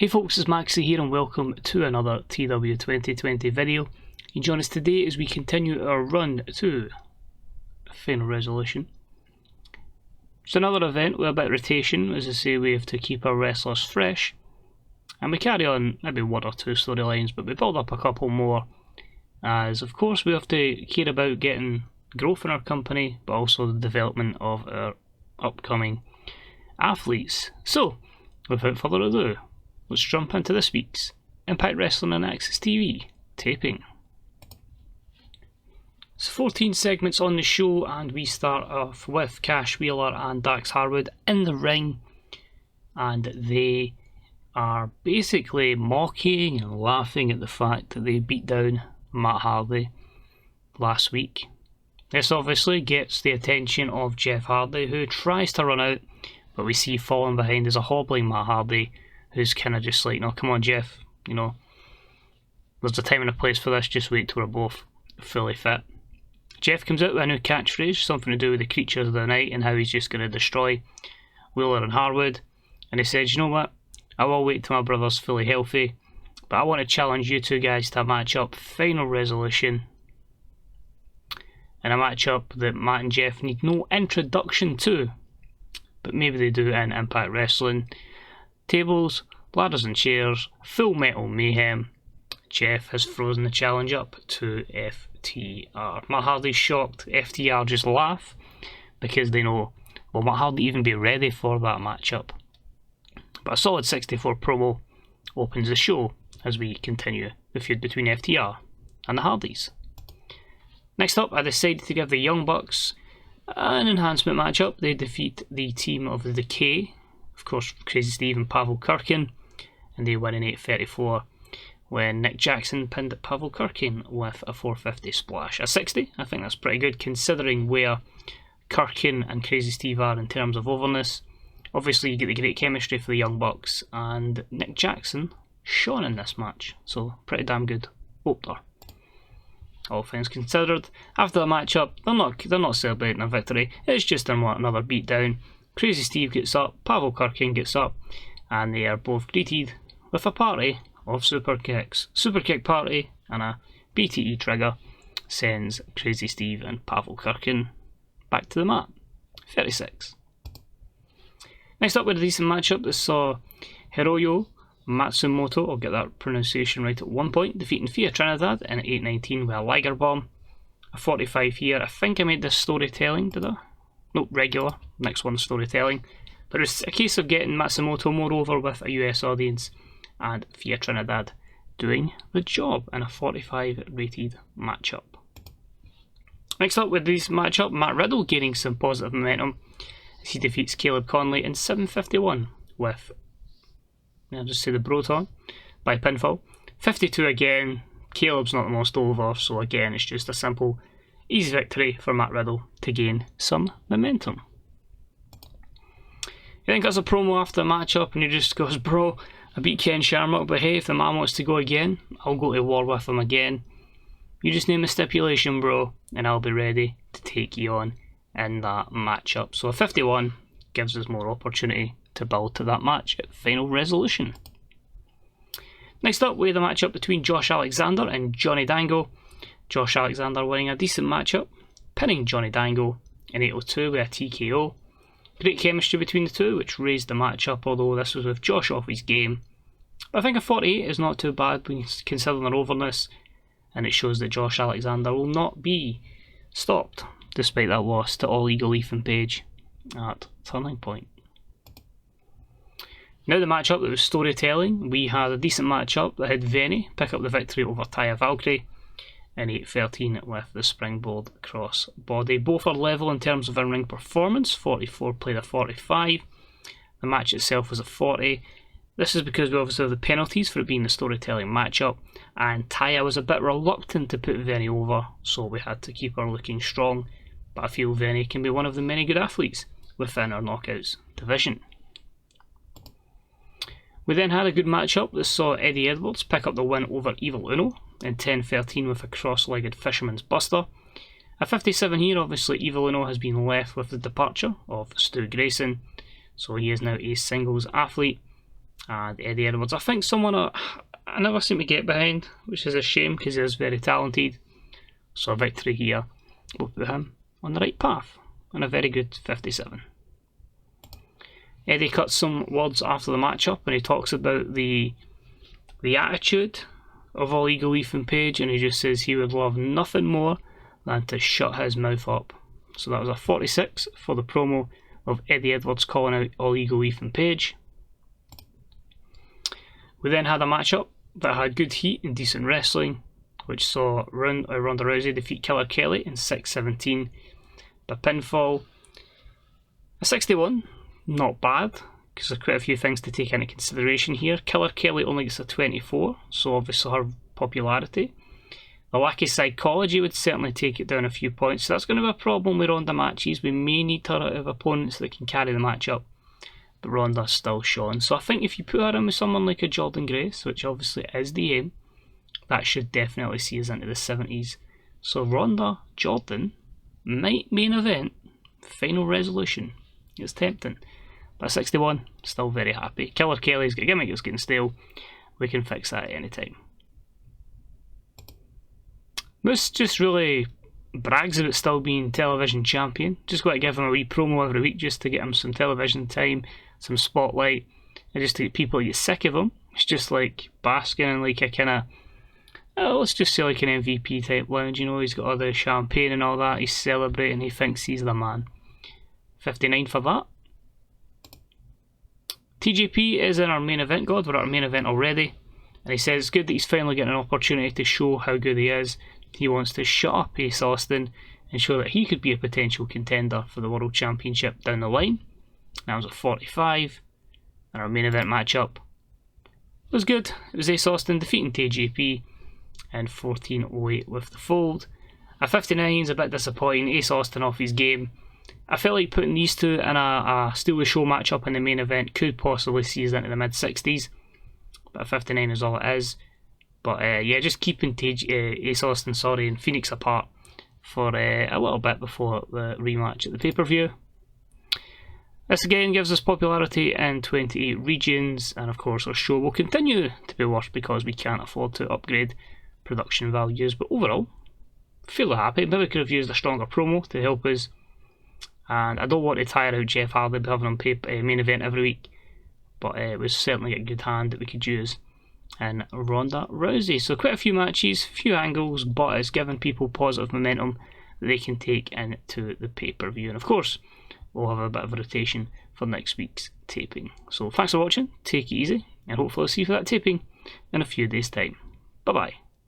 Hey folks, it's Maxie here and welcome to another TEW2020 video. You join us today as we continue our run to Final Resolution. It's another event with a bit of rotation. As I say, we have to keep our wrestlers fresh. And we carry on maybe one or two storylines, but we build up a couple more. As of course we have to care about getting growth in our company, but also the development of our upcoming athletes. So, without further ado, let's jump into this week's Impact Wrestling and Access TV taping. It's 14 segments on the show, and we start off with Cash Wheeler and Dax Harwood in the ring, and they are basically mocking and laughing at the fact that they beat down Matt Hardy last week. This obviously gets the attention of Jeff Hardy, who tries to run out, but we see falling behind is a hobbling Matt Hardy, who's kind of just like, no, come on Jeff, you know, there's a time and a place for this, just wait till we're both fully fit. Jeff comes out with a new catchphrase, something to do with the creatures of the night and how he's just going to destroy Wheeler and Harwood, and he says, you know what, I will wait till my brother's fully healthy, but I want to challenge you two guys to a match-up, Final Resolution, and a match-up that Matt and Jeff need no introduction to, but maybe they do in Impact Wrestling. Tables, ladders and chairs, Full Metal Mayhem. Jeff has frozen the challenge up to FTR. Matt Hardy's shocked. FTR just laugh because they know, will Matt Hardy even be ready for that matchup? But a solid 64 promo opens the show as we continue the feud between FTR and the Hardys. Next up, I decided to give the Young Bucks an enhancement matchup. They defeat the team of the Decay, of course Crazy Steve and Pavel Kirkin, and they win in 8:34 when Nick Jackson pinned Pavel Kirkin with a 450 splash. A 60, I think that's pretty good considering where Kirkin and Crazy Steve are in terms of overness. Obviously you get the great chemistry for the Young Bucks, and Nick Jackson shone in this match, so pretty damn good opener. All things considered, after the matchup, they're not celebrating a victory, it's just another beatdown. Crazy Steve gets up, Pavel Kirkin gets up, and they are both greeted with a party of super kicks. Super kick party and a BTE trigger sends Crazy Steve and Pavel Kirkin back to the mat. 36. Next up, with a decent matchup that saw Hiroyo Matsumoto, I'll get that pronunciation right at one point, defeating Thea Trinidad in 8:19 with a Liger Bomb. A 45 here. I think I made this storytelling, did I? Nope, regular. Next one, storytelling. But it's a case of getting Matsumoto more over with a US audience and Thea Trinidad doing the job in a 45 rated matchup. Next up with this matchup, Matt Riddle gaining some positive momentum as he defeats Caleb Conley in 7:51 with, I'll just say the Broton by pinfall. 52 again, Caleb's not the most over, so again it's just a simple, easy victory for Matt Riddle to gain some momentum. He then cuts a promo after the matchup and he just goes, bro, I beat Ken Shamrock, but hey, if the man wants to go again, I'll go to war with him again. You just name a stipulation, bro, and I'll be ready to take you on in that matchup. So a 51 gives us more opportunity to build to that match at Final Resolution. Next up, we have the matchup between Josh Alexander and Johnny Dango. Josh Alexander winning a decent matchup, pinning Johnny Dango in 8:02 with a TKO. Great chemistry between the two, which raised the matchup, although this was with Josh off his game. But I think a 48 is not too bad when considering their overness, and it shows that Josh Alexander will not be stopped despite that loss to All Eagle Ethan Page at Turning Point. Now the matchup that was storytelling, we had a decent matchup that had Venny pick up the victory over Taya Valkyrie in 8:13 with the springboard cross body. Both are level in terms of in-ring performance. 44 played a 45. The match itself was a 40. This is because we obviously have the penalties for it being the storytelling matchup, and Taya was a bit reluctant to put Venny over, so we had to keep her looking strong, but I feel Venny can be one of the many good athletes within our Knockouts division. We then had a good matchup that saw Eddie Edwards pick up the win over Evil Uno in 10:13 with a cross-legged Fisherman's Buster. A 57 here, obviously Evil Uno has been left with the departure of Stu Grayson, so he is now a singles athlete. and Eddie Edwards. I think someone I never seem to get behind, which is a shame because he is very talented. So a victory here will put him on the right path, and a very good 57. Eddie cuts some words after the matchup, and he talks about the attitude of All Eagle Ethan Page, and he just says he would love nothing more than to shut his mouth up. So that was a 46 for the promo of Eddie Edwards calling out All Eagle Ethan Page. We then had a matchup that had good heat and decent wrestling, which saw Ronda Rousey defeat Killer Kelly in 6-17 by pinfall. A 61, not bad, because there's quite a few things to take into consideration here. Killer Kelly only gets a 24, so obviously her popularity. The lack of psychology would certainly take it down a few points, so that's going to be a problem with Ronda matches. We may need her out of opponents that can carry the match up, but Ronda's still shone. So I think if you put her in with someone like a Jordan Grace, which obviously is the aim, that should definitely see us into the 70s. So Ronda, Jordan, might main event, final resolution. It's tempting. But 61, still very happy. Killer Kelly's got a gimmick that's getting stale. We can fix that at any time. Moose just really brags about still being television champion. Just got to give him a wee promo every week just to get him some television time, some spotlight, and just to get people to get sick of him. It's just like basking in like a kind of, let's just say like an MVP type lounge, you know, he's got all the champagne and all that, he's celebrating, he thinks he's the man. 59 for that. TJP is in our main event, God, we're at our main event already, and he says it's good that he's finally getting an opportunity to show how good he is. He wants to shut up Ace Austin and show that he could be a potential contender for the World Championship down the line. That was a 45, and our main event matchup was good. It was Ace Austin defeating TJP in 14:08 with the fold. A 59 is a bit disappointing. Ace Austin off his game. I felt like putting these two in a steal the show matchup in the main event could possibly see us into the mid 60s, but a 59 is all it is. But yeah, just keeping Ace Austin, and Phoenix apart for a little bit before the rematch at the pay-per-view. This again gives us popularity in 28 regions, and of course our show will continue to be worse because we can't afford to upgrade production values. But overall, fairly happy. Maybe we could have used a stronger promo to help us, and I don't want to tire out Jeff Hardy by having him main event every week, but it was certainly a good hand that we could use in Ronda Rousey. So quite a few matches, few angles, but it's given people positive momentum that they can take into the pay-per-view. And of course, we'll have a bit of a rotation for next week's taping. So thanks for watching, take it easy, and hopefully I'll see you for that taping in a few days' time. Bye bye.